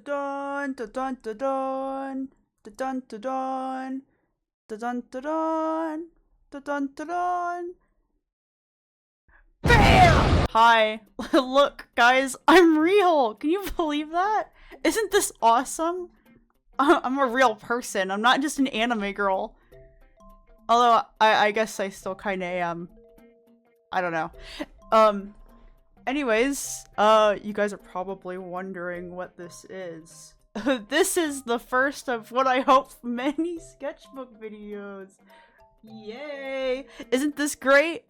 dun dun dun dun dun dun dun dun dun dun dun dun. Bam! Hi, look, guys, I'm real. Can you believe that? Isn't this awesome? I'm a real person. I'm not just an anime girl. Although I guess I still kind of am. I don't know. Anyways, you guys are probably wondering what this is. This is the first of what I hope many sketchbook videos. Yay! Isn't this great?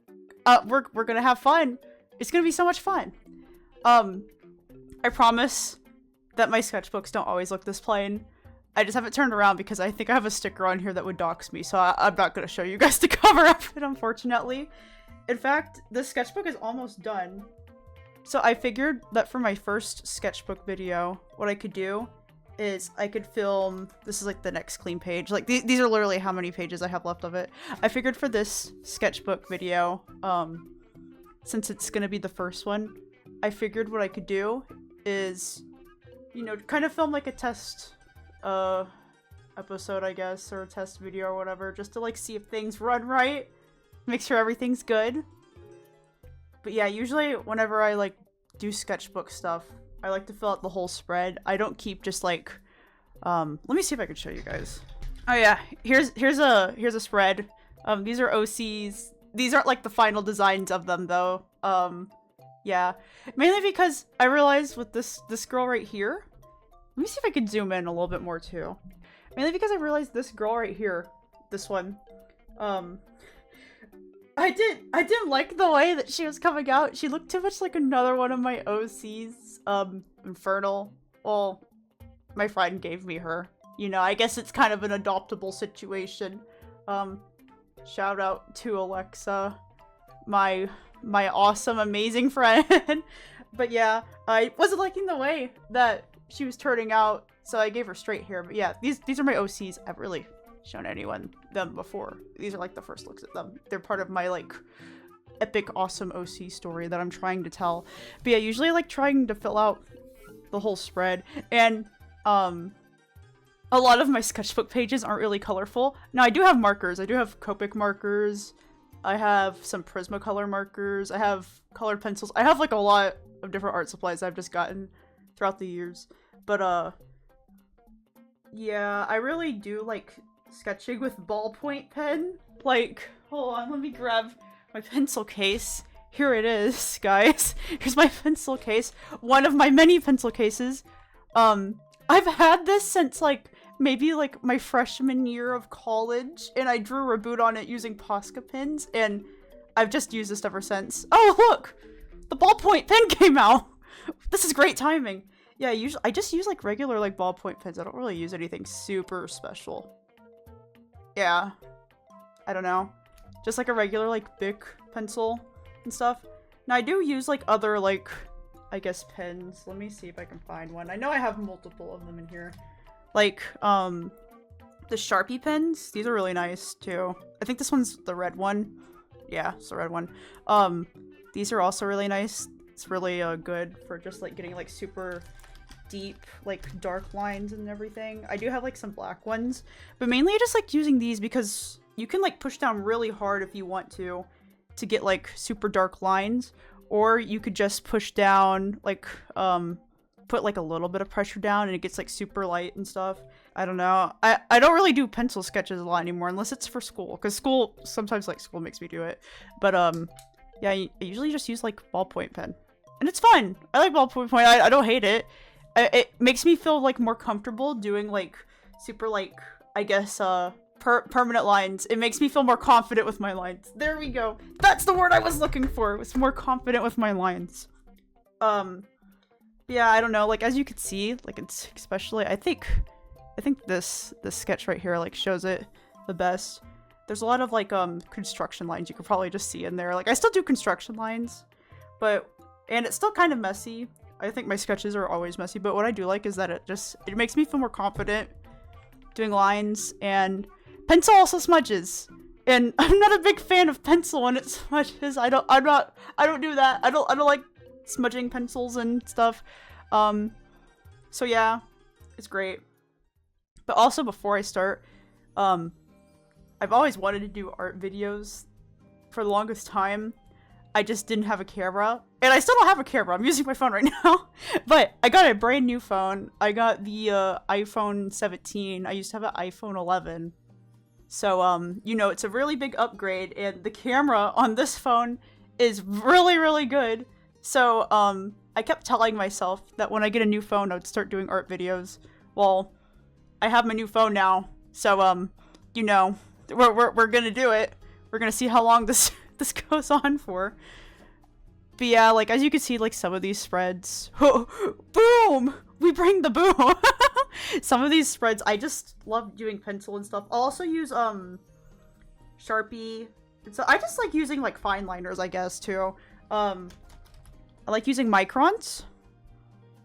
We're gonna have fun. It's gonna be so much fun. I promise that my sketchbooks don't always look this plain. I just have it turned around because I think I have a sticker on here that would dox me, so I'm not gonna show you guys the cover of it, unfortunately. In fact, this sketchbook is almost done. So I figured that for my first sketchbook video, what I could do is I could film, this is like the next clean page, like these are literally how many pages I have left of it. I figured for this sketchbook video, since it's gonna be the first one, I figured what I could do is, you know, kind of film like a test episode, I guess, or a test video or whatever, just to like see if things run right, make sure everything's good. But yeah, usually whenever I like do sketchbook stuff, I like to fill out the whole spread. I don't keep just like, let me see if I can show you guys. Oh yeah, here's a spread. These are OCs. These aren't like the final designs of them though. Yeah, mainly because I realized with this girl right here, let me see if I can zoom in a little bit more too. Mainly because I realized this girl right here, this one, I didn't like the way that she was coming out. She looked too much like another one of my OCs, Infernal. Well, my friend gave me her. You know, I guess it's kind of an adoptable situation. Shout out to Alexa, my awesome, amazing friend. But yeah, I wasn't liking the way that she was turning out, so I gave her straight hair. But yeah, these are my OCs. I've really shown anyone them before. These are like the first looks at them. They're part of my like epic awesome OC story that I'm trying to tell. But yeah, usually I like trying to fill out the whole spread, and a lot of my sketchbook pages aren't really colorful. Now I do have markers. I do have Copic markers. I have some Prismacolor markers. I have colored pencils. I have like a lot of different art supplies I've just gotten throughout the years. But yeah, I really do like sketching with ballpoint pen. Like, hold on, let me grab my pencil case. Here it is, guys. Here's my pencil case. One of my many pencil cases. I've had this since like maybe like my freshman year of college, and I drew Reboot on it using Posca pens, and I've just used this ever since. Oh look! The ballpoint pen came out! This is great timing. Yeah, usually I just use like regular like ballpoint pens. I don't really use anything super special. Yeah. I don't know. Just like a regular like Bic pencil and stuff. Now I do use like other like, I guess pens. Let me see if I can find one. I know I have multiple of them in here. Like, the Sharpie pens. These are really nice too. I think this one's the red one. Yeah, it's the red one. These are also really nice. It's really good for just like getting like super deep like dark lines and everything. I do have like some black ones, but mainly I just like using these because you can like push down really hard if you want to get like super dark lines, or you could just push down like put like a little bit of pressure down and it gets like super light and stuff. I don't know. I don't really do pencil sketches a lot anymore unless it's for school, because school sometimes like school makes me do it. But yeah, I usually just use like ballpoint pen, and it's fun. I like ballpoint pen. I don't hate it. It makes me feel like more comfortable doing like super like, I guess permanent lines. It makes me feel more confident with my lines. There we go. That's the word I was looking for. It was more confident with my lines. Yeah, I don't know. Like as you can see, like it's especially I think this sketch right here like shows it the best. There's a lot of like construction lines you could probably just see in there. Like I still do construction lines, and it's still kind of messy. I think my sketches are always messy, but what I do like is that it makes me feel more confident doing lines, and pencil also smudges. And I'm not a big fan of pencil when it smudges. I don't do that. I don't like smudging pencils and stuff. So yeah, It's great. But also before I start, I've always wanted to do art videos for the longest time. I just didn't have a camera. And I still don't have a camera. I'm using my phone right now. But I got a brand new phone. I got the iPhone 17. I used to have an iPhone 11. So, you know, it's a really big upgrade. And the camera on this phone is really, really good. So, I kept telling myself that when I get a new phone, I would start doing art videos. Well, I have my new phone now. So, you know, we're gonna do it. We're gonna see how long this goes on for. But yeah, like, as you can see, like, some of these spreads... Boom! We bring the boom! Some of these spreads, I just love doing pencil and stuff. I'll also use, Sharpie. So I just like using, like, fine liners, I guess, too. I like using microns.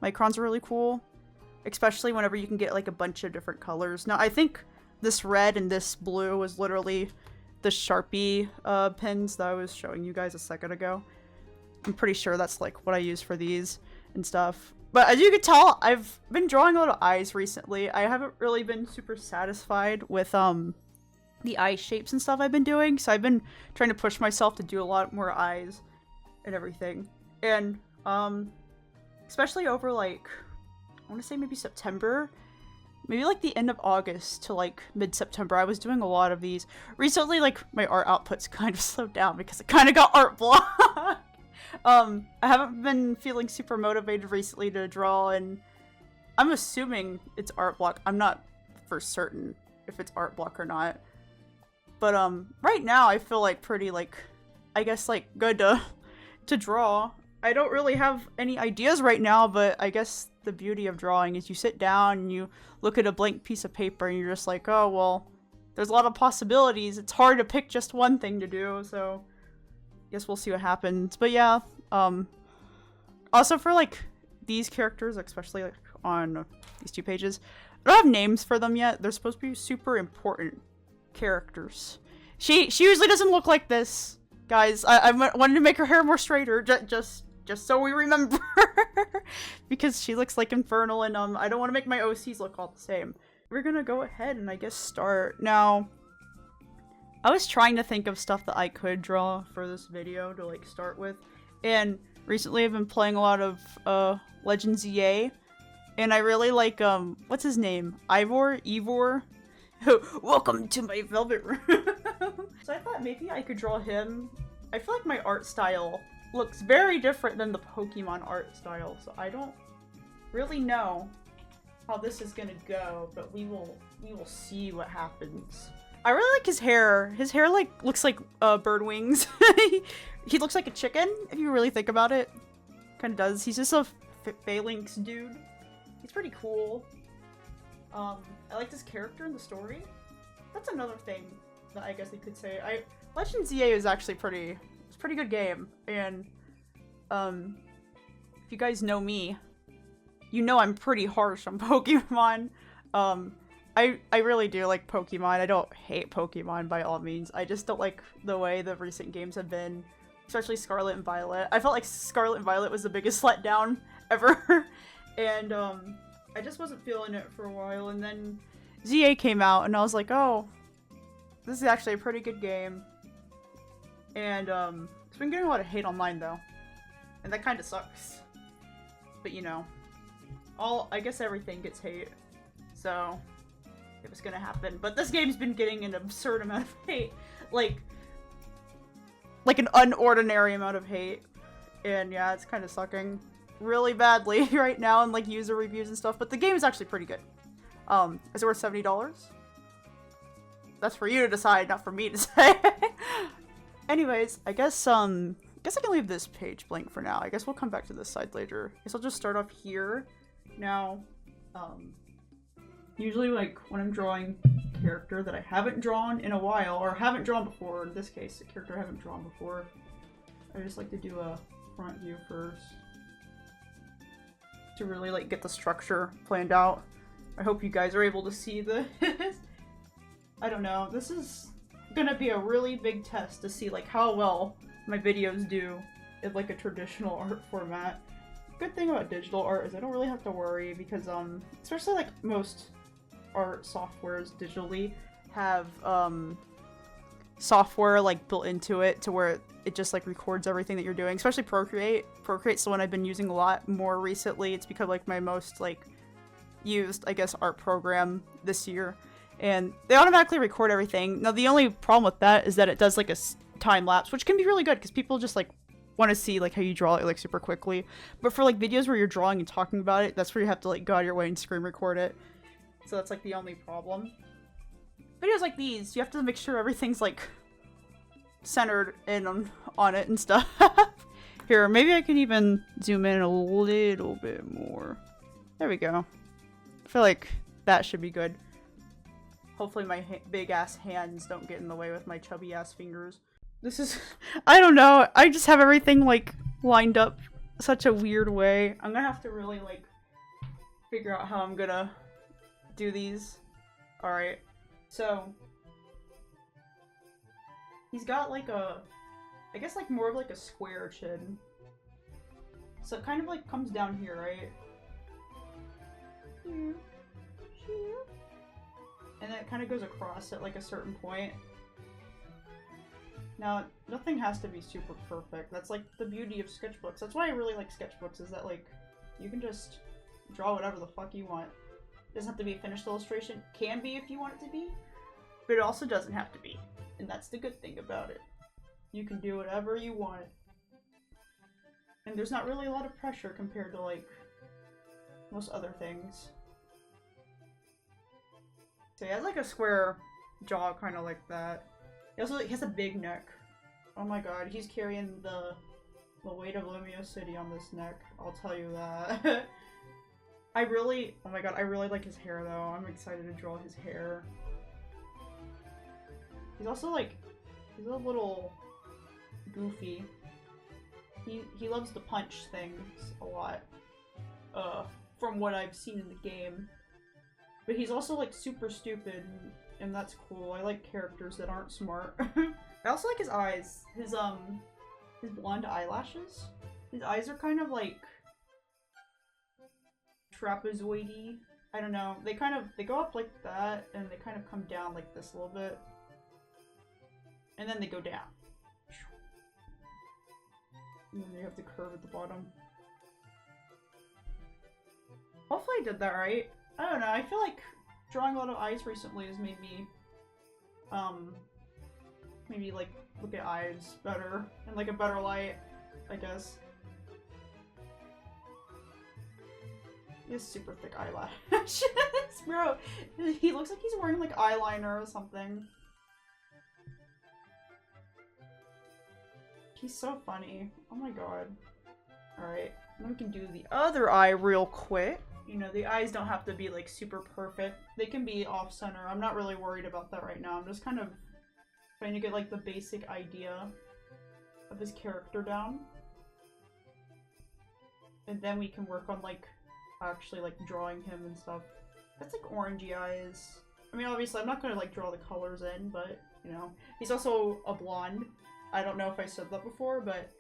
Microns are really cool. Especially whenever you can get, like, a bunch of different colors. Now, I think this red and this blue was literally the Sharpie, pens that I was showing you guys a second ago. I'm pretty sure that's like what I use for these and stuff. But as you can tell, I've been drawing a lot of eyes recently. I haven't really been super satisfied with the eye shapes and stuff I've been doing. So I've been trying to push myself to do a lot more eyes and everything. And especially over like, I want to say maybe September. Maybe like the end of August to like mid-September, I was doing a lot of these. Recently, like, my art output's kind of slowed down because I kind of got art block. I haven't been feeling super motivated recently to draw, and I'm assuming it's art block. I'm not for certain if it's art block or not. But right now I feel like pretty, like, I guess, like, good to draw. I don't really have any ideas right now, but I guess the beauty of drawing is you sit down and you look at a blank piece of paper and you're just like, oh, well, there's a lot of possibilities. It's hard to pick just one thing to do, so I guess we'll see what happens. But yeah, also for, like, these characters, especially, like, on these two pages, I don't have names for them yet. They're supposed to be super important characters. She usually doesn't look like this, guys. I wanted to make her hair more straighter, just so we remember. Because she looks like Infernal, and I don't want to make my OCs look all the same. We're gonna go ahead and I guess start. Now, I was trying to think of stuff that I could draw for this video to like start with. And recently I've been playing a lot of Legends EA. And I really like, what's his name? Ivor? Welcome to my velvet room. So I thought maybe I could draw him. I feel like my art style looks very different than the Pokemon art style, so I don't really know how this is gonna go, but we will see what happens. I really like his hair. His hair like looks like bird wings. He looks like a chicken if you really think about it. Kind of does. He's just a phalanx dude. He's pretty cool. I liked his character in the story. That's another thing that I guess I could say. Legends EA is actually pretty good game, and if you guys know me, you know I'm pretty harsh on Pokemon. I really do like Pokemon. I don't hate Pokemon by all means. I just don't like the way the recent games have been, especially Scarlet and Violet. I felt like Scarlet and Violet was the biggest letdown ever, and I just wasn't feeling it for a while, and then ZA came out, and I was like, oh, this is actually a pretty good game. And, it's been getting a lot of hate online, though. And that kind of sucks. But, you know, I guess everything gets hate. So, it was gonna happen. But this game's been getting an absurd amount of hate. Like an unordinary amount of hate. And, yeah, it's kind of sucking really badly right now in, like, user reviews and stuff. But the game is actually pretty good. Is it worth $70? That's for you to decide, not for me to say. Anyways, I guess I can leave this page blank for now. I guess we'll come back to this side later. I guess I'll just start off here. Now, usually, like, when I'm drawing a character that I haven't drawn in a while, or haven't drawn before, in this case, a character I haven't drawn before, I just like to do a front view first. To really, like, get the structure planned out. I hope you guys are able to see this. I don't know, this is gonna be a really big test to see, like, how well my videos do in, like, a traditional art format. good thing about digital art is I don't really have to worry because, especially like most art softwares digitally have, software like built into it to where it just like records everything that you're doing, especially Procreate. Procreate's the one I've been using a lot more recently. It's become like my most like used, I guess, art program this year. And they automatically record everything. Now the only problem with that is that it does like a time lapse, which can be really good because people just like want to see like how you draw it like super quickly. But for like videos where you're drawing and talking about it, that's where you have to like go out of your way and screen record it. So that's like the only problem. Videos like these, you have to make sure everything's like centered in on it and stuff. Here, maybe I can even zoom in a little bit more. There we go. I feel like that should be good. Hopefully my big ass hands don't get in the way with my chubby ass fingers. This is, I don't know, I just have everything like lined up such a weird way. I'm gonna have to really like figure out how I'm gonna do these. Alright, so he's got like a, I guess like more of like a square chin. So it kind of like comes down here, right? Here. Here. And then it kind of goes across at like a certain point. Now, nothing has to be super perfect. That's like the beauty of sketchbooks. That's why I really like sketchbooks, is that like, you can just draw whatever the fuck you want. It doesn't have to be a finished illustration. Can be if you want it to be, but it also doesn't have to be. And that's the good thing about it. You can do whatever you want. And there's not really a lot of pressure compared to like most other things. So he has like a square jaw, kind of like that. He also he has a big neck. Oh my god, he's carrying the weight of Lumio City on this neck. I'll tell you that. I really, oh my god, I really like his hair though. I'm excited to draw his hair. He's also like, he's a little goofy. He loves to punch things a lot. From what I've seen in the game. But he's also like super stupid, and that's cool. I like characters that aren't smart. I also like his eyes. His blonde eyelashes. His eyes are kind of like trapezoidy. I don't know. They go up like that, and they kind of come down like this a little bit. And then they go down. And then they have the curve at the bottom. Hopefully I did that right. I don't know, I feel like drawing a lot of eyes recently has made me, maybe like look at eyes better, in like a better light, I guess. He has super thick eyelashes, bro. He looks like he's wearing like eyeliner or something. He's so funny. Oh my god. Alright, then we can do the other eye real quick. You know, the eyes don't have to be like super perfect. They can be off-center. I'm not really worried about that right now. I'm just kind of trying to get like the basic idea of his character down. And then we can work on like actually like drawing him and stuff. That's like orangey eyes. I mean, obviously I'm not gonna like draw the colors in, but you know. He's also a blonde. I don't know if I said that before, but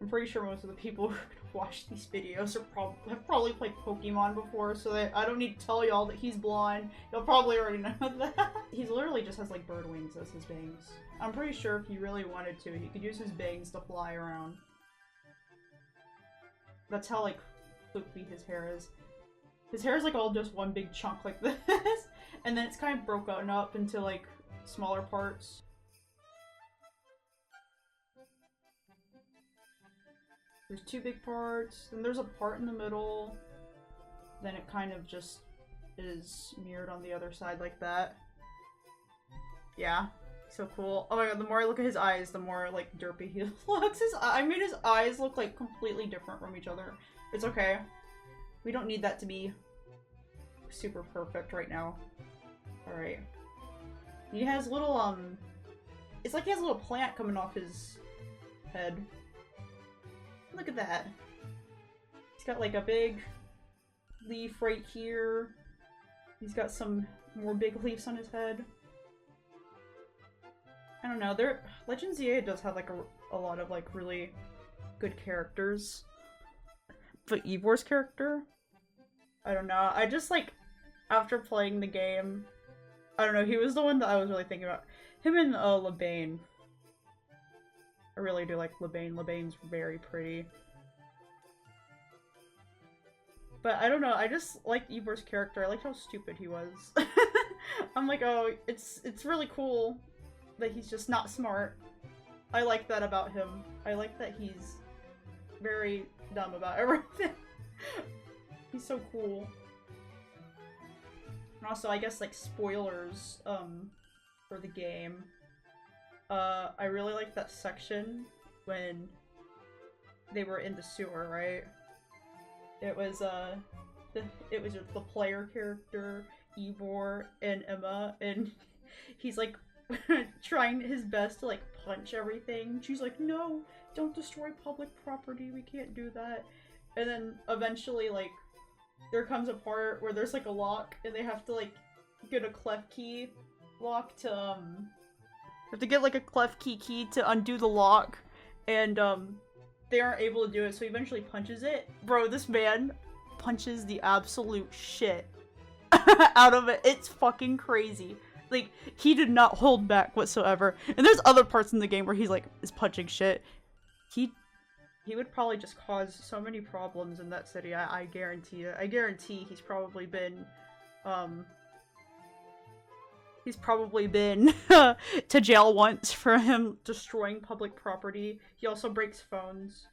I'm pretty sure most of the people who are gonna watch these videos are have probably played Pokemon before, so that I don't need to tell y'all that he's blonde. You'll probably already know that. He literally just has like bird wings as his bangs. I'm pretty sure if he really wanted to, he could use his bangs to fly around. That's how like floopy his hair is. His hair is like all just one big chunk like this, and then it's kind of broken up into like smaller parts. There's two big parts, then there's a part in the middle, then it kind of just is mirrored on the other side like that. Yeah, so cool. Oh my god, the more I look at his eyes, the more like derpy he looks. I made his eyes look like completely different from each other. It's okay. We don't need that to be super perfect right now. Alright. He has little, it's like he has a little plant coming off his head. Look at that. He's got like a big leaf right here. He's got some more big leaves on his head. I don't know, Legend ZA does have like a lot of like really good characters. But Ivor's character? I don't know. I just like, after playing the game, I don't know, he was the one that I was really thinking about. Him and Labane. I really do like Labane. Labane's very pretty. But I don't know, I just like Ivor's character. I liked how stupid he was. I'm like, oh, it's really cool that he's just not smart. I like that about him. I like that he's very dumb about everything. He's so cool. And also, I guess, like, spoilers, for the game. I really like that section when they were in the sewer, right? It was, the player character, Ivor, and Emma, and he's, like, trying his best to, like, punch everything. She's like, no, don't destroy public property, we can't do that. And then, eventually, like, there comes a part where there's, like, a lock, and they have to, like, get a clef key lock to, have to get, like, a clef key to undo the lock, and, they aren't able to do it, so he eventually punches it. Bro, this man punches the absolute shit out of it. It's fucking crazy. Like, he did not hold back whatsoever. And there's other parts in the game where he's, like, is punching shit. He would probably just cause so many problems in that city, I guarantee it. I guarantee he's probably been to jail once for him destroying public property. He also breaks phones.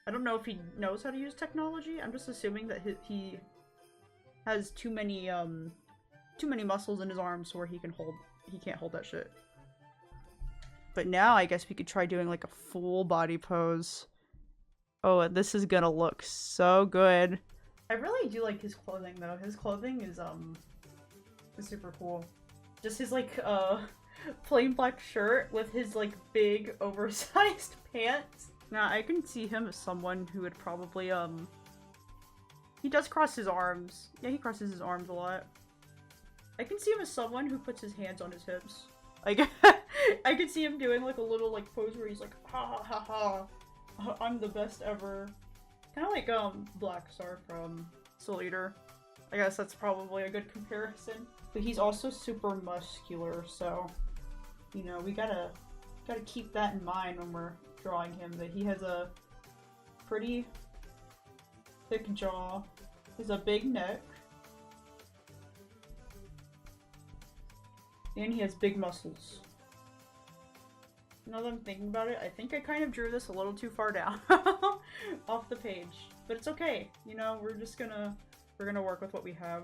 I don't know if he knows how to use technology. I'm just assuming that he has too many muscles in his arms where he can't hold that shit. But now I guess we could try doing like a full body pose. Oh, this is gonna look so good. I really do like his clothing though. His clothing is super cool. Just his like plain black shirt with his like big oversized pants. Now I can see him as someone who would probably he does cross his arms. Yeah, he crosses his arms a lot. I can see him as someone who puts his hands on his hips. Like I could see him doing like a little like pose where he's like ha ha ha ha, I'm the best ever. Kind of like Black Star from Soul Eater. I guess that's probably a good comparison. But he's also super muscular, so you know, we gotta keep that in mind when we're drawing him, that he has a pretty thick jaw, he has a big neck, and he has big muscles. Now that I'm thinking about it, I think I kind of drew this a little too far down off the page. But it's okay, you know, we're gonna work with what we have.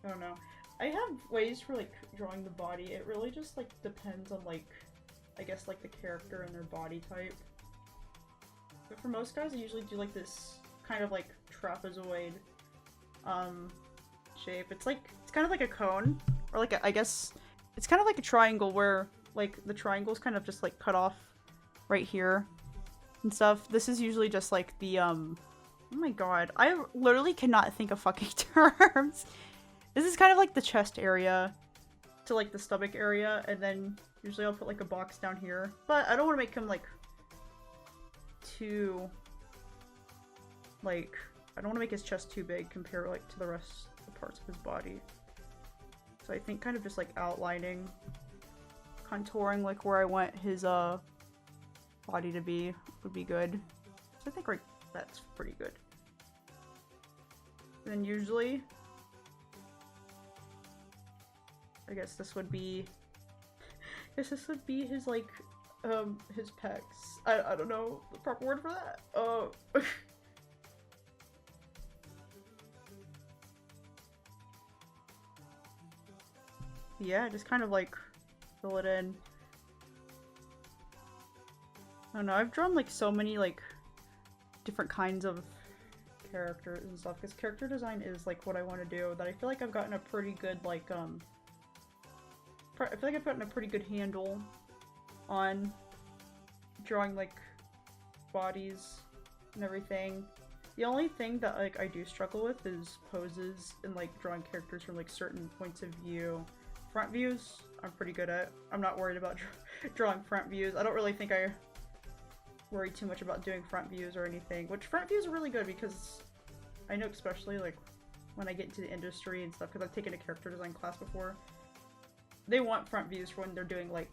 I don't know. I have ways for like drawing the body. It really just like depends on like, I guess like the character and their body type. But for most guys I usually do like this kind of like trapezoid shape. It's kind of like a cone, or like I guess it's kind of like a triangle where like the triangle's kind of just like cut off right here and stuff. This is usually just like the oh my god, I literally cannot think of fucking terms. This is kind of like the chest area to like the stomach area, and then usually I'll put like a box down here. But I don't want to make him like too like, I don't want to make his chest too big compared like to the rest of the parts of his body. So I think kind of just like outlining, contouring like where I want his body to be would be good. So I think like that's pretty good. And then usually I guess this would be his like his pecs. I don't know the proper word for that. Yeah, just kind of like fill it in. I don't know, I've drawn like so many like different kinds of characters and stuff, because character design is like what I want to do, that I feel like I've gotten a pretty good like I feel like I've gotten a pretty good handle on drawing like bodies and everything. The only thing that like I do struggle with is poses and like drawing characters from like certain points of view. Front views, I'm pretty good at. I'm not worried about drawing front views. I don't really think worry too much about doing front views or anything, which front views are really good because I know especially like when I get into the industry and stuff, because I've taken a character design class before, they want front views for when they're doing like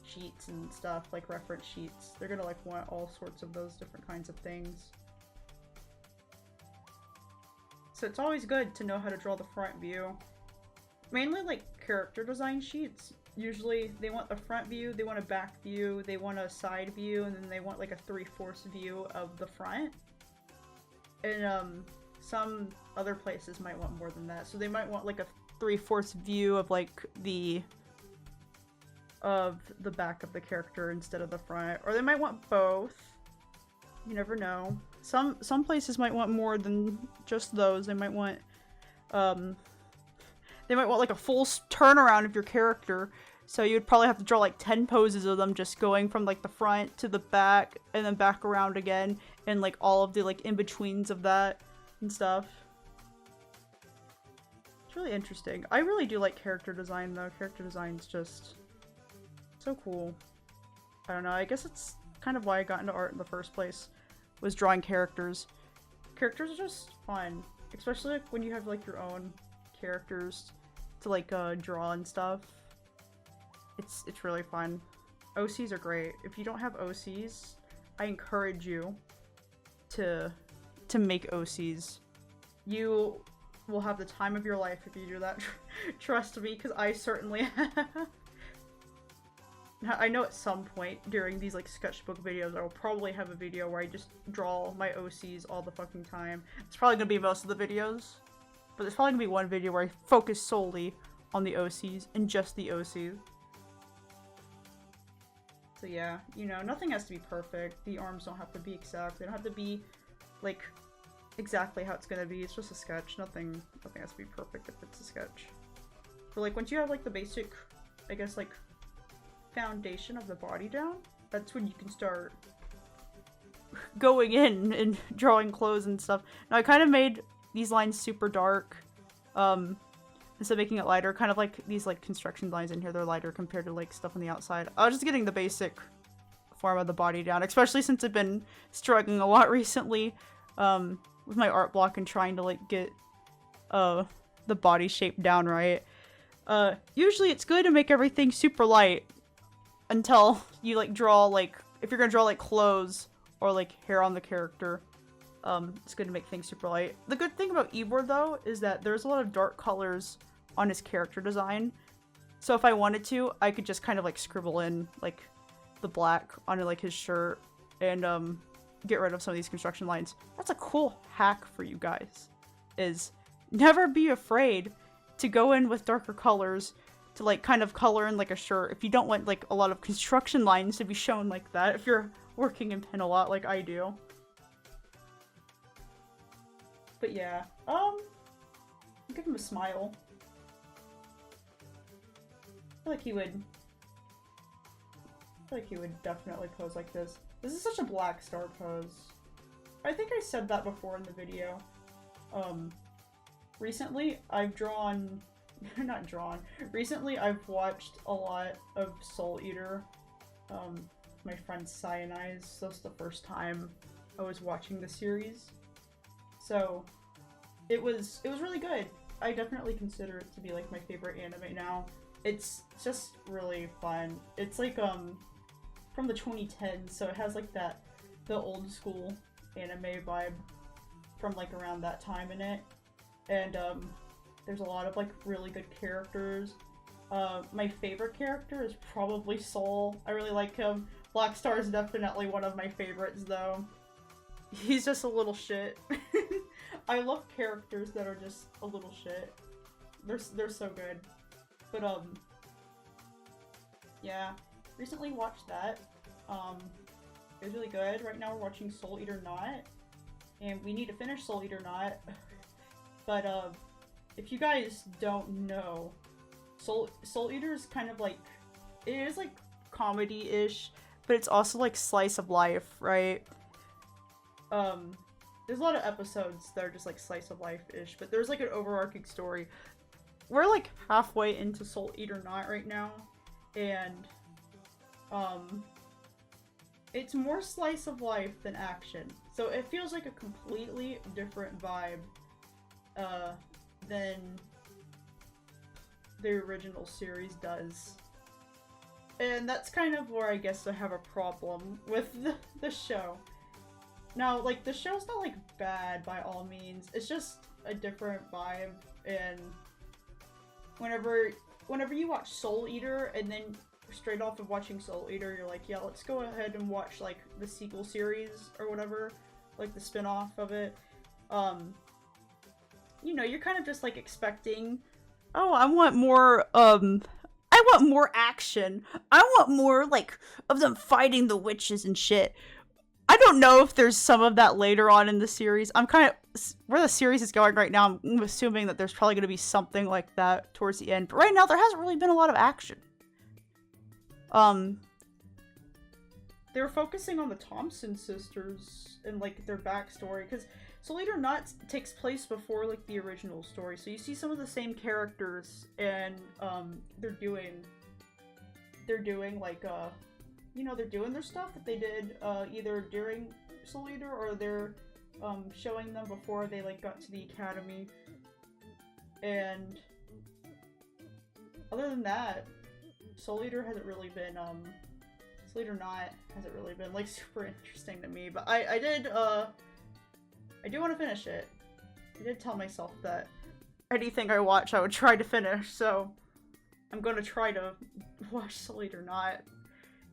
sheets and stuff, like reference sheets. They're gonna like want all sorts of those different kinds of things. So it's always good to know how to draw the front view. Mainly like character design sheets. Usually they want a front view, they want a back view, they want a side view, and then they want like a 3/4 view of the front. And some other places might want more than that. So they might want like a 3/4 view of like the back of the character instead of the front. Or they might want both. You never know. Some places might want more than just those. They might want like a full turnaround of your character. So you'd probably have to draw like 10 poses of them, just going from like the front to the back and then back around again, and like all of the like in-betweens of that and stuff. It's really interesting. I really do like character design though. Character design's just so cool. I don't know, I guess it's kind of why I got into art in the first place, was drawing characters. Characters are just fun, especially like when you have like your own characters to like draw and stuff. It's really fun. OCs are great. If you don't have OCs, I encourage you to make OCs. You will have the time of your life if you do that. Trust me, because I certainly have. I know at some point during these like sketchbook videos I will probably have a video where I just draw my OCs all the fucking time. It's probably gonna be most of the videos, but there's probably gonna be one video where I focus solely on the OCs and just the OCs. So yeah, you know, nothing has to be perfect. The arms don't have to be exact. They don't have to be like exactly how it's gonna be. It's just a sketch. Nothing has to be perfect if it's a sketch. But like once you have like the basic, I guess like foundation of the body down, that's when you can start going in and drawing clothes and stuff. Now I kind of made these lines super dark instead of making it lighter, kind of like these like construction lines in here, they're lighter compared to like stuff on the outside. I was just getting the basic form of the body down, especially since I've been struggling a lot recently with my art block and trying to like get the body shape down right. Usually it's good to make everything super light until you like draw like, if you're gonna draw like clothes or like hair on the character, it's good to make things super light. The good thing about Ybor though is that there's a lot of dark colors on his character design, so if I wanted to, I could just kind of like scribble in like the black onto like his shirt and get rid of some of these construction lines. That's a cool hack for you guys, is never be afraid to go in with darker colors to like kind of color in like a shirt if you don't want like a lot of construction lines to be shown like that, if you're working in pen a lot like I do. But yeah, give him a smile. I feel like he would definitely pose like this. This is such a Black Star pose. I think I said that before in the video. Recently I've recently I've watched a lot of Soul Eater. My friend Cyanize, that's the first time I was watching the series. So it was really good. I definitely consider it to be like my favorite anime now. It's just really fun. It's like from the 2010s, so it has like the old school anime vibe from like around that time in it. And there's a lot of like really good characters. My favorite character is probably Soul. I really like him. Black Star is definitely one of my favorites though. He's just a little shit. I love characters that are just a little shit. They're so good. But yeah, recently watched that. It was really good. Right now we're watching Soul Eater Not, and we need to finish Soul Eater Not. But if you guys don't know, Soul Eater is kind of like, it is like comedy-ish, but it's also like slice of life, right? There's a lot of episodes that are just like slice of life-ish, but there's like an overarching story. We're like halfway into Soul Eater Not right now, and It's more slice of life than action. So it feels like a completely different vibe than the original series does. And that's kind of where I guess I have a problem with the show. Now, like, the show's not, like, bad by all means. It's just a different vibe, and whenever you watch Soul Eater, and then straight off of watching Soul Eater, you're like, yeah, let's go ahead and watch, like, the sequel series, or whatever, like, the spin-off of it. You know, you're kind of just, like, expecting, oh, I want more action. I want more, like, of them fighting the witches and shit. I don't know if there's some of that later on in the series. I'm kind of, where the series is going right now, I'm assuming that there's probably going to be something like that towards the end. But right now, there hasn't really been a lot of action. They were focusing on the Thompson sisters and, like, their backstory, because Soul Eater Not takes place before, like, the original story. So you see some of the same characters, and, they're doing, like, you know, they're doing their stuff that they did, either during Soul Eater, or they're, showing them before they, like, got to the academy. And other than that, Soul Eater hasn't really been, Soul Eater Not hasn't really been, like, super interesting to me, but I do want to finish it. I did tell myself that anything I watch, I would try to finish, so I'm gonna try to watch Soul Eater Not.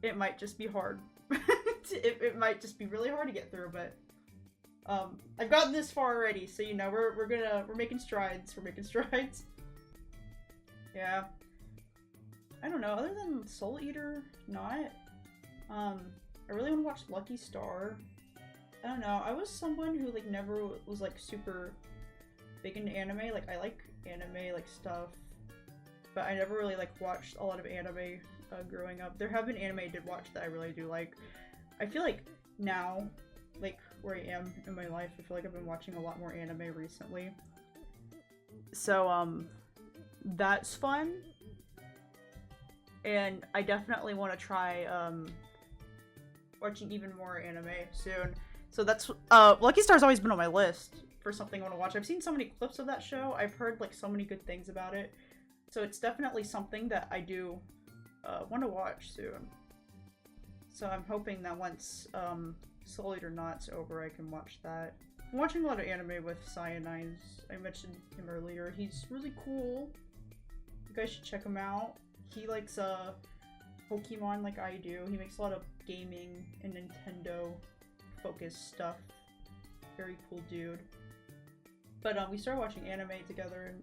It might just be hard. it might just be really hard to get through, but I've gotten this far already, so you know we're making strides. We're making strides. Yeah. I don't know. Other than Soul Eater, Not. I really want to watch Lucky Star. I don't know. I was someone who like never was like super big into anime. Like I like anime like stuff, but I never really like watched a lot of anime growing up. There have been anime I did watch that I really do like. I feel like now, like where I am in my life, I feel like I've been watching a lot more anime recently. So that's fun. And I definitely want to try watching even more anime soon. So that's Lucky Star's always been on my list for something I want to watch. I've seen so many clips of that show. I've heard like so many good things about it. So it's definitely something that I do want to watch soon. So I'm hoping that once Soul Eater Not's over, I can watch that. I'm watching a lot of anime with Cyanides. I mentioned him earlier. He's really cool. You guys should check him out. He likes Pokemon like I do. He makes a lot of gaming and Nintendo focused stuff. Very cool dude. But we started watching anime together, and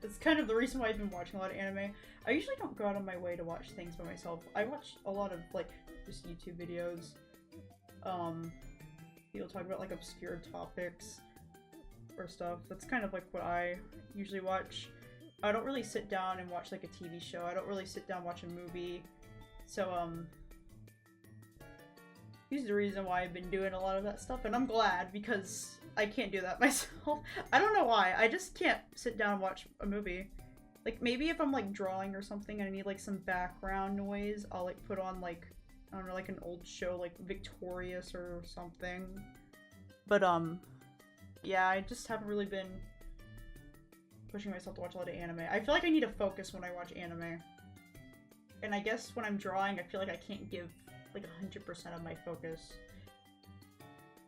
that's kind of the reason why I've been watching a lot of anime. I usually don't go out of my way to watch things by myself. I watch a lot of like just YouTube videos. People talk about like obscure topics or stuff. That's kind of like what I usually watch. I don't really sit down and watch like a TV show. I don't really sit down and watch a movie. So he's the reason why I've been doing a lot of that stuff, and I'm glad because I can't do that myself. I don't know why. I just can't sit down and watch a movie. Like maybe if I'm like drawing or something and I need like some background noise, I'll like put on like, I don't know, like an old show like Victorious or something. But yeah, I just haven't really been pushing myself to watch a lot of anime. I feel like I need to focus when I watch anime. And I guess when I'm drawing, I feel like I can't give like 100% of my focus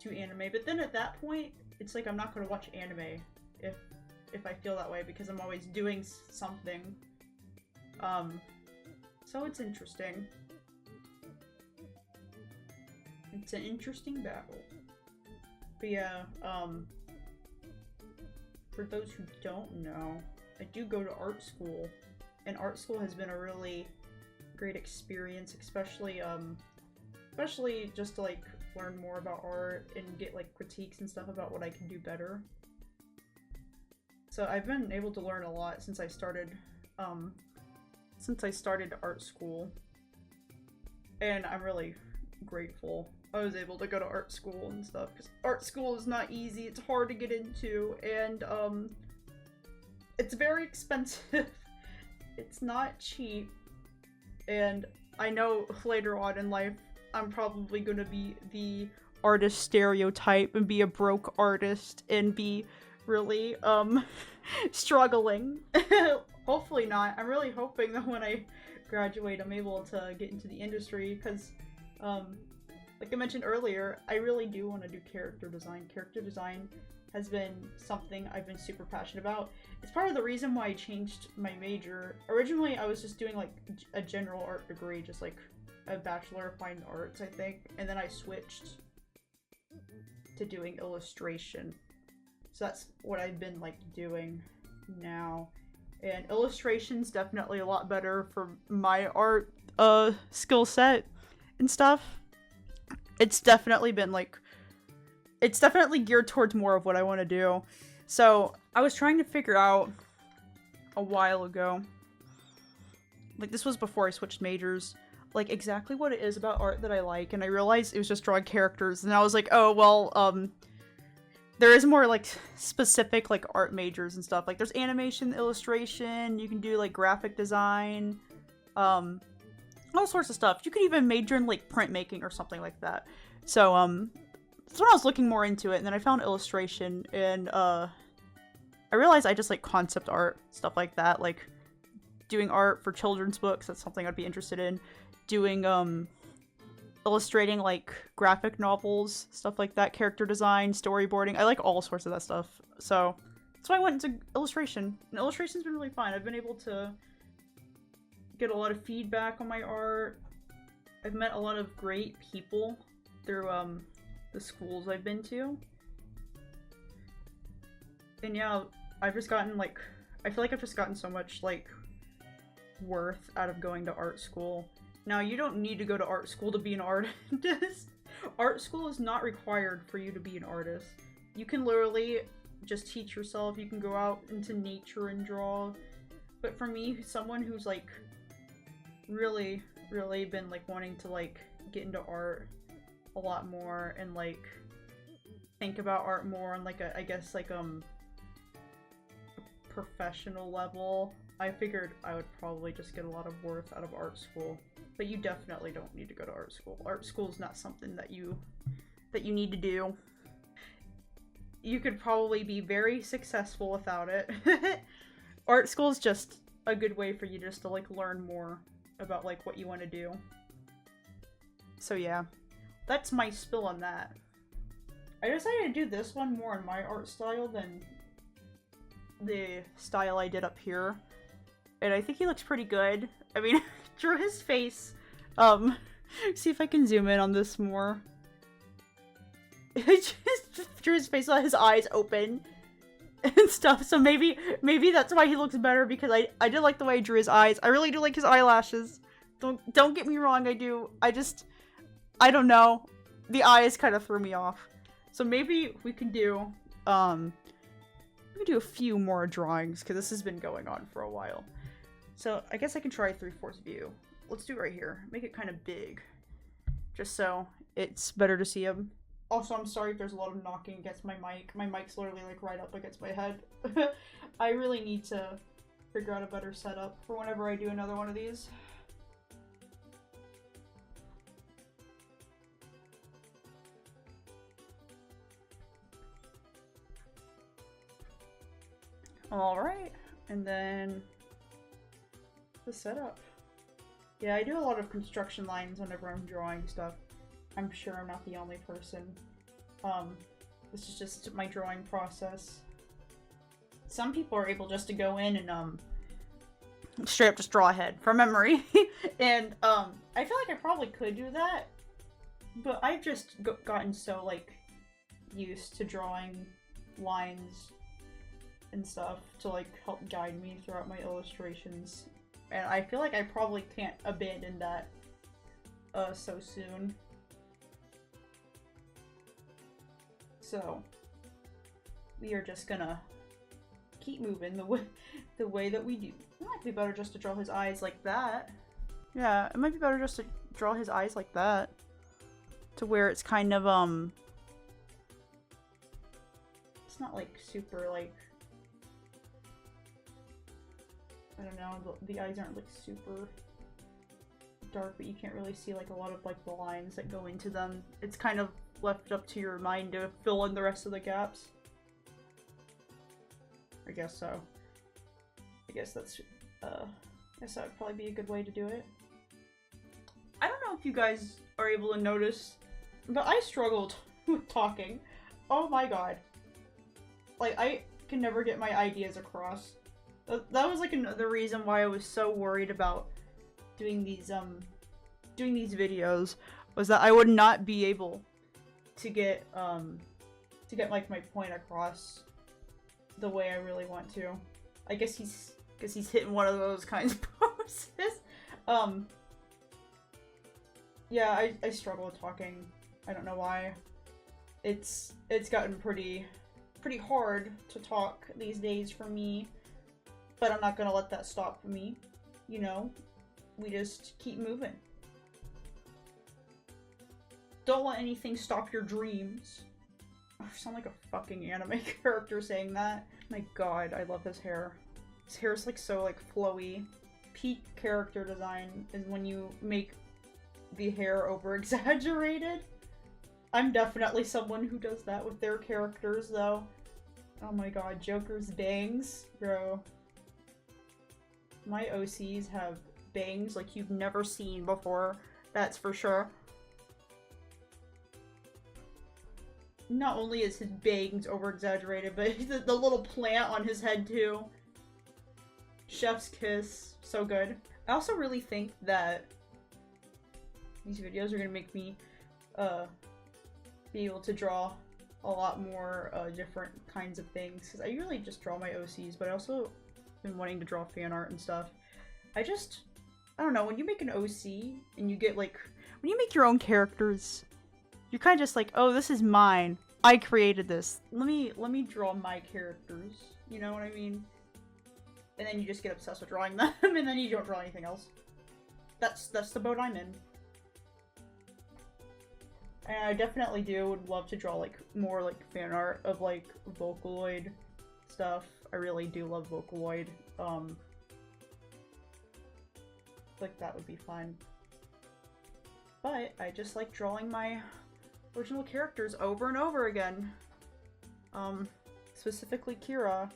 to anime. But then at that point, it's like I'm not going to watch anime if I feel that way because I'm always doing something. So it's interesting. It's an interesting battle. But yeah, for those who don't know, I do go to art school, and art school has been a really great experience, especially just to like learn more about art and get like critiques and stuff about what I can do better. So I've been able to learn a lot since I started art school, and I'm really grateful I was able to go to art school and stuff, because art school is not easy. It's hard to get into, and it's very expensive. It's not cheap, and I know later on in life I'm probably gonna be the artist stereotype and be a broke artist and be really, struggling. Hopefully not. I'm really hoping that when I graduate, I'm able to get into the industry, because, like I mentioned earlier, I really do want to do character design. Character design has been something I've been super passionate about. It's part of the reason why I changed my major. Originally, I was just doing, like, a general art degree, just, like, a Bachelor of Fine Arts, I think, and then I switched to doing illustration. So that's what I've been, like, doing now. And illustration's definitely a lot better for my art, skill set and stuff. It's definitely been, like, it's definitely geared towards more of what I want to do. So, I was trying to figure out a while ago, like, this was before I switched majors, like, exactly what it is about art that I like, and I realized it was just drawing characters, and I was like, oh, well, there is more, like, specific, like, art majors and stuff. Like, there's animation, illustration, you can do, like, graphic design, all sorts of stuff. You could even major in, like, printmaking or something like that. So, that's when I was looking more into it, and then I found illustration, and, I realized I just like concept art, stuff like that, like, doing art for children's books, that's something I'd be interested in. Doing, illustrating, like, graphic novels, stuff like that, character design, storyboarding. I like all sorts of that stuff. So, that's why I went into illustration. And illustration's been really fun. I've been able to get a lot of feedback on my art. I've met a lot of great people through, the schools I've been to. And yeah, I've just gotten, like, I feel like I've just gotten so much, like, worth out of going to art school. Now, you don't need to go to art school to be an artist. Art school is not required for you to be an artist. You can literally just teach yourself. You can go out into nature and draw. But for me, someone who's, like, really, really been, like, wanting to, like, get into art a lot more and, like, think about art more on, like, a, I guess, like, a professional level, I figured I would probably just get a lot of worth out of art school. But you definitely don't need to go to art school. Art school is not something that you need to do. You could probably be very successful without it. Art school is just a good way for you just to, like, learn more about, like, what you want to do. So yeah, that's my spill on that. I decided to do this one more in my art style than the style I did up here. And I think he looks pretty good. I mean, drew his face. See if I can zoom in on this more. Just drew his face with his eyes open and stuff. So maybe that's why he looks better, because I did like the way I drew his eyes. I really do like his eyelashes. Don't get me wrong, I do. I don't know. The eyes kind of threw me off. So maybe we can do a few more drawings, because this has been going on for a while. So I guess I can try 3/4 view. Let's do it right here. Make it kind of big, just so it's better to see him. Also, I'm sorry if there's a lot of knocking against my mic. My mic's literally, like, right up against my head. I really need to figure out a better setup for whenever I do another one of these. Alright, and then the setup. Yeah, I do a lot of construction lines whenever I'm drawing stuff. I'm sure I'm not the only person. This is just my drawing process. Some people are able just to go in and, straight up just draw ahead from memory. And, I feel like I probably could do that, but I've just gotten so, like, used to drawing lines and stuff to, like, help guide me throughout my illustrations. And I feel like I probably can't abandon that so soon. So we are just gonna keep moving the way that we do. It might be better just to draw his eyes like that. Yeah, it might be better just to draw his eyes like that, to where it's kind of it's not, like, super, like, I don't know, the eyes aren't, like, super dark, but you can't really see like a lot of like the lines that go into them. It's kind of left up to your mind to fill in the rest of the gaps. I guess so. I guess that's, I guess that would probably be a good way to do it. I don't know if you guys are able to notice, but I struggled with talking. Oh my god. Like, I can never get my ideas across. That was like another reason why I was so worried about doing these videos, was that I would not be able to get like my point across the way I really want to. I guess he's hitting one of those kinds of poses. Yeah, I struggle with talking. I don't know why. It's gotten pretty hard to talk these days for me, but I'm not gonna let that stop me. You know, we just keep moving. Don't let anything stop your dreams. I sound like a fucking anime character saying that. My god, I love his hair. His hair is like so like flowy. Peak character design is when you make the hair over exaggerated. I'm definitely someone who does that with their characters though. Oh my god, Joker's bangs, bro. My OCs have bangs like you've never seen before, that's for sure. Not only is his bangs over-exaggerated, but the little plant on his head too. Chef's kiss. So good. I also really think that these videos are gonna make me be able to draw a lot more different kinds of things, because I usually just draw my OCs, but I also been wanting to draw fan art and stuff. I don't know, when you make an OC and you get like, when you make your own characters, you're kind of just like, oh, this is mine. I created this. Let me draw my characters. You know what I mean? And then you just get obsessed with drawing them, and then you don't draw anything else. That's the boat I'm in. And I definitely would love to draw like more like fan art of like Vocaloid stuff. I really do love Vocaloid. Like that would be fun. But I just like drawing my original characters over and over again. Specifically Kira.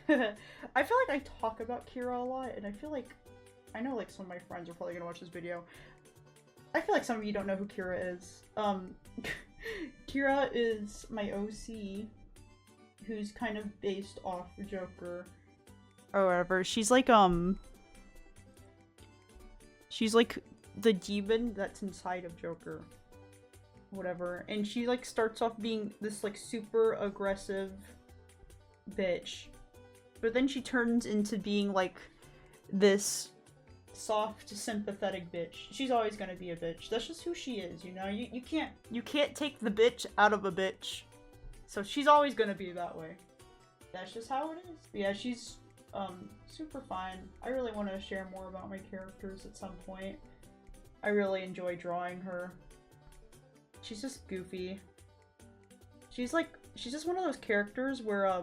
I feel like I talk about Kira a lot, and I feel like, I know like some of my friends are probably gonna watch this video. I feel like some of you don't know who Kira is. Kira is my OC, who's kind of based off Joker. Or whatever. She's like the demon that's inside of Joker. Whatever. And she like starts off being this like super aggressive bitch. But then she turns into being like this soft, sympathetic bitch. She's always gonna be a bitch. That's just who she is, you know? You can't take the bitch out of a bitch. So she's always gonna be that way. That's just how it is. But yeah, she's super fun. I really want to share more about my characters at some point. I really enjoy drawing her. She's just goofy. She's just one of those characters where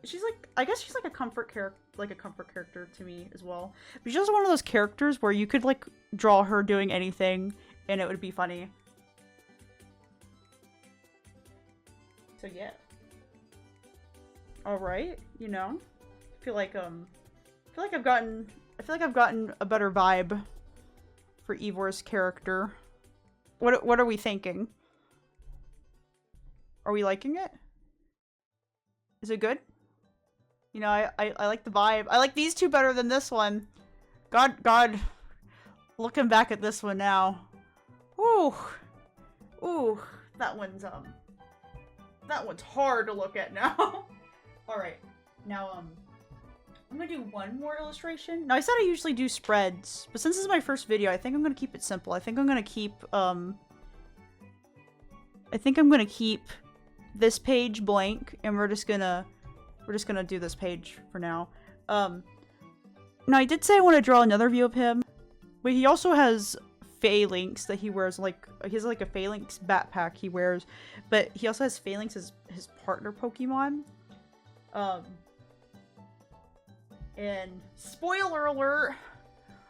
she's like, I guess she's like a comfort character to me as well. But she's just one of those characters where you could like draw her doing anything and it would be funny. So yeah. Alright, you know. I feel like I've gotten a better vibe for Ivor's character. What are we thinking? Are we liking it? Is it good? You know, I like the vibe. I like these two better than this one. God, looking back at this one now. Ooh, that one's hard to look at now. All right, now I'm gonna do one more illustration. Now I said I usually do spreads, but since this is my first video, I think I'm gonna keep it simple. I think I'm gonna keep this page blank, and we're just gonna do this page for now. Now I did say I want to draw another view of him, but he also has phalanx that he wears, like he has like a phalanx backpack he wears, but he also has phalanx as his partner Pokemon. And spoiler alert,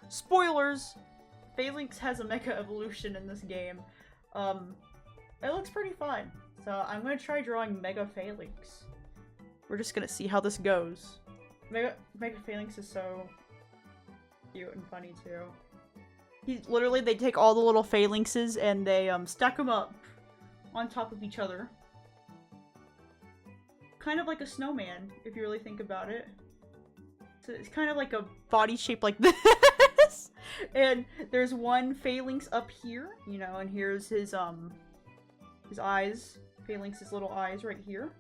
spoilers! Phalanx has a Mega Evolution in this game. It looks pretty fun. So I'm gonna try drawing Mega Phalanx. We're just gonna see how this goes. Mega Phalanx is so cute and funny too. Literally, they take all the little phalanxes and they stack them up on top of each other. Kind of like a snowman, if you really think about it. So it's kind of like a body shape like this. And there's one phalanx up here, you know, and here's his eyes. Phalanx's little eyes right here.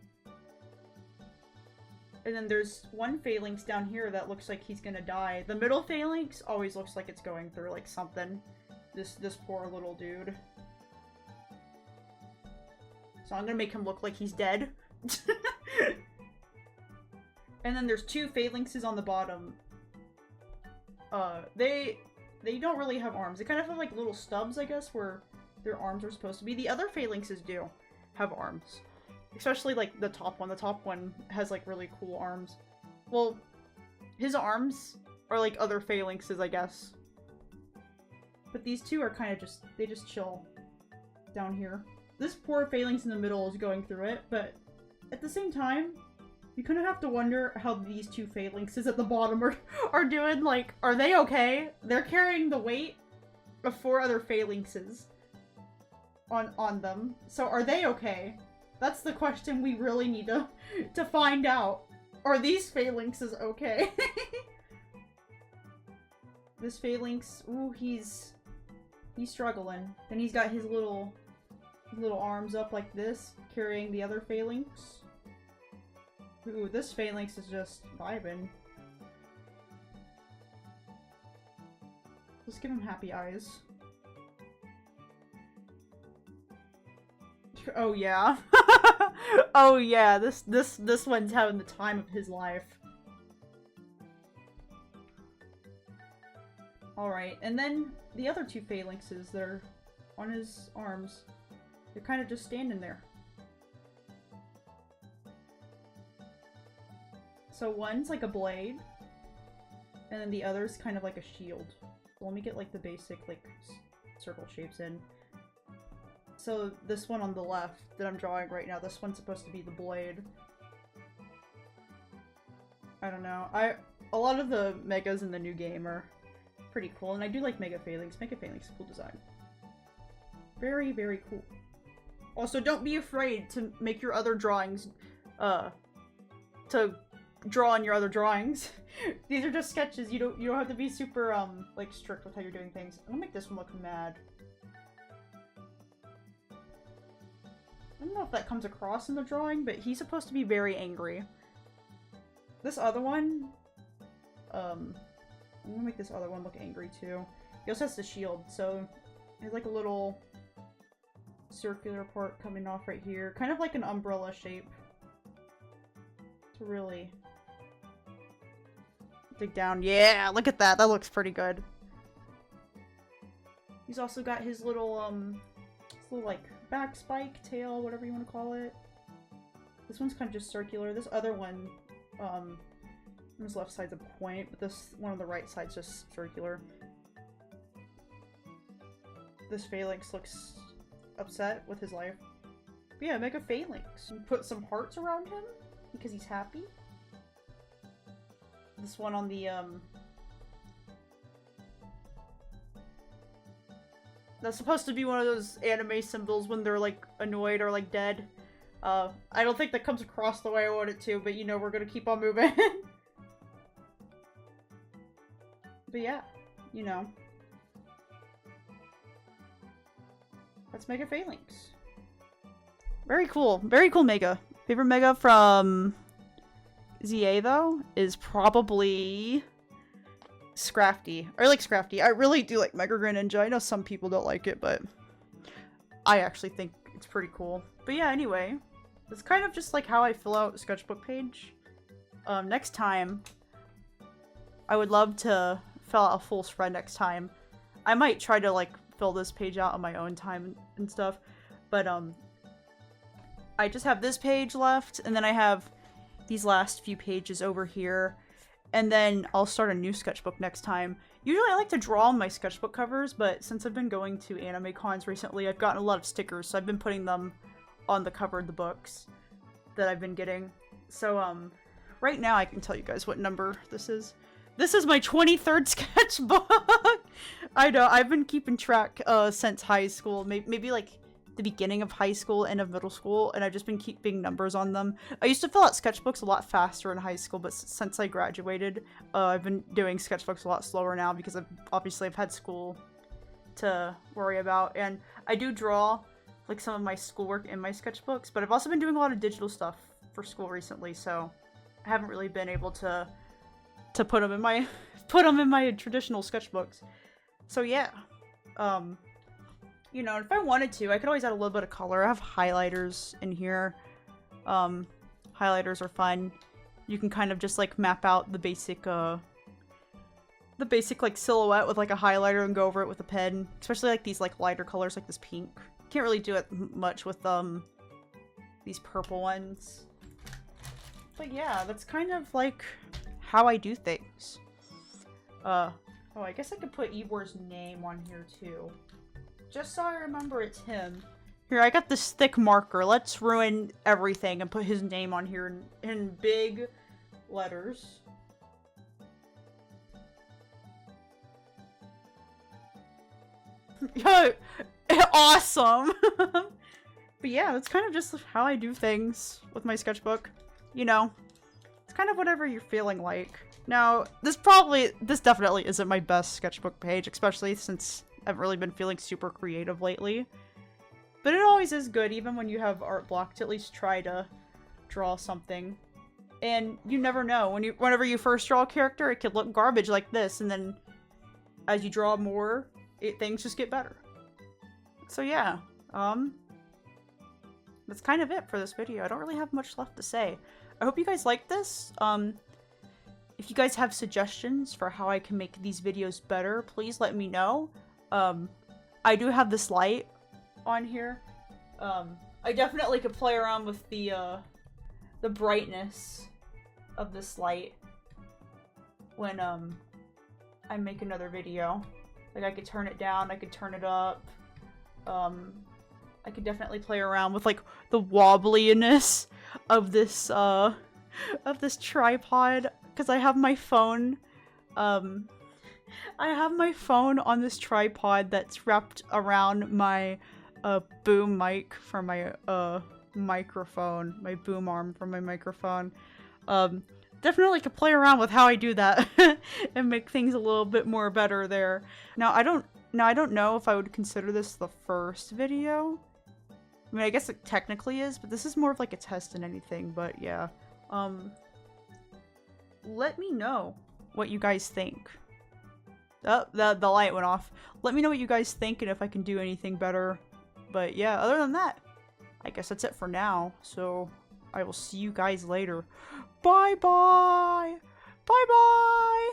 And then there's one phalanx down here that looks like he's gonna die. The middle phalanx always looks like it's going through like something. This poor little dude. So I'm gonna make him look like he's dead. And then there's two phalanxes on the bottom. They don't really have arms. They kind of have like little stubs, I guess, where their arms are supposed to be. The other phalanxes do have arms. Especially, like, the top one. The top one has, like, really cool arms. Well, his arms are like other phalanxes, I guess. But these two are kind of just, they just chill down here. This poor phalanx in the middle is going through it, but at the same time, you kind of have to wonder how these two phalanxes at the bottom are doing. Like, are they okay? They're carrying the weight of 4 other phalanxes on them. So are they okay? That's the question we really need to find out. Are these phalanxes okay? This phalanx, ooh, he's struggling. Then he's got his little arms up like this, carrying the other phalanx. Ooh, this phalanx is just vibing. Let's give him happy eyes. Oh yeah. Oh yeah, this one's having the time of his life. Alright, and then the other two phalanxes that are on his arms, they're kind of just standing there. So one's like a blade, and then the other's kind of like a shield. So let me get like the basic like circle shapes in. So this one on the left that I'm drawing right now, this one's supposed to be the blade. I don't know. A lot of the megas in the new game are pretty cool, and I do like Mega Phalanx. Mega Phalanx is a cool design. Very, very cool. Also, don't be afraid to make your other drawings, to draw on your other drawings. These are just sketches. You don't have to be super, like, strict with how you're doing things. I'm gonna make this one look mad. I don't know if that comes across in the drawing, but he's supposed to be very angry. This other one, I'm gonna make this other one look angry too. He also has the shield, so there's like a little circular part coming off right here. Kind of like an umbrella shape. To really dig down. Yeah, look at that. That looks pretty good. He's also got his little like back spike, tail, whatever you want to call it. This one's kind of just circular. This other one, this left side's a point, but this one on the right side's just circular. This phalanx looks upset with his life. But yeah, Mega Phalanx. Put some hearts around him because he's happy. This one on the, that's supposed to be one of those anime symbols when they're, like, annoyed or, like, dead. I don't think that comes across the way I want it to, but, you know, we're gonna keep on moving. But yeah, you know. That's Mega Phalanx. Very cool. Very cool Mega. Favorite Mega from ZA, though, is probably Scrafty. I like Scrafty. I really do like Mega Greninja. I know some people don't like it, but I actually think it's pretty cool. But yeah, anyway, that's kind of just like how I fill out a sketchbook page. Next time, I would love to fill out a full spread next time. I might try to like fill this page out on my own time and stuff, but I just have this page left, and then I have these last few pages over here, and then I'll start a new sketchbook next time. Usually I like to draw on my sketchbook covers, but since I've been going to anime cons recently, I've gotten a lot of stickers, so I've been putting them on the cover of the books that I've been getting. So, right now I can tell you guys what number this is. This is my 23rd sketchbook! I know, I've been keeping track, since high school, maybe like the beginning of high school, end of middle school, and I've just been keeping numbers on them. I used to fill out sketchbooks a lot faster in high school, but since I graduated, I've been doing sketchbooks a lot slower now because I've had school to worry about, and I do draw like some of my schoolwork in my sketchbooks, but I've also been doing a lot of digital stuff for school recently, so I haven't really been able to put them in my traditional sketchbooks. So yeah, you know, if I wanted to, I could always add a little bit of color. I have highlighters in here. Highlighters are fun. You can kind of just like map out the basic like silhouette with like a highlighter and go over it with a pen. Especially like these like lighter colors like this pink. Can't really do it much with these purple ones. But yeah, that's kind of like how I do things. Oh, I guess I could put Ivor's name on here too. Just so I remember it's him. Here, I got this thick marker. Let's ruin everything and put his name on here in big letters. Awesome! But yeah, that's kind of just how I do things with my sketchbook. You know, it's kind of whatever you're feeling like. Now, this definitely isn't my best sketchbook page, especially since I haven't really been feeling super creative lately. But it always is good, even when you have art block, to at least try to draw something. And you never know. Whenever you first draw a character, it could look garbage like this, and then as you draw more, things just get better. So yeah, that's kind of it for this video. I don't really have much left to say. I hope you guys liked this. If you guys have suggestions for how I can make these videos better, please let me know. I do have this light on here. I definitely could play around with the brightness of this light when, I make another video. Like, I could turn it down, I could turn it up. I could definitely play around with, like, the wobbliness of this tripod, because I have my phone, I have my phone on this tripod that's wrapped around my boom mic for my microphone, my boom arm for my microphone. Definitely could play around with how I do that and make things a little bit more better there. Now I don't know if I would consider this the first video. I mean, I guess it technically is, but this is more of like a test than anything, but yeah. Let me know what you guys think. Oh, the light went off. Let me know what you guys think and if I can do anything better. But yeah, other than that, I guess that's it for now. So I will see you guys later. Bye bye! Bye bye!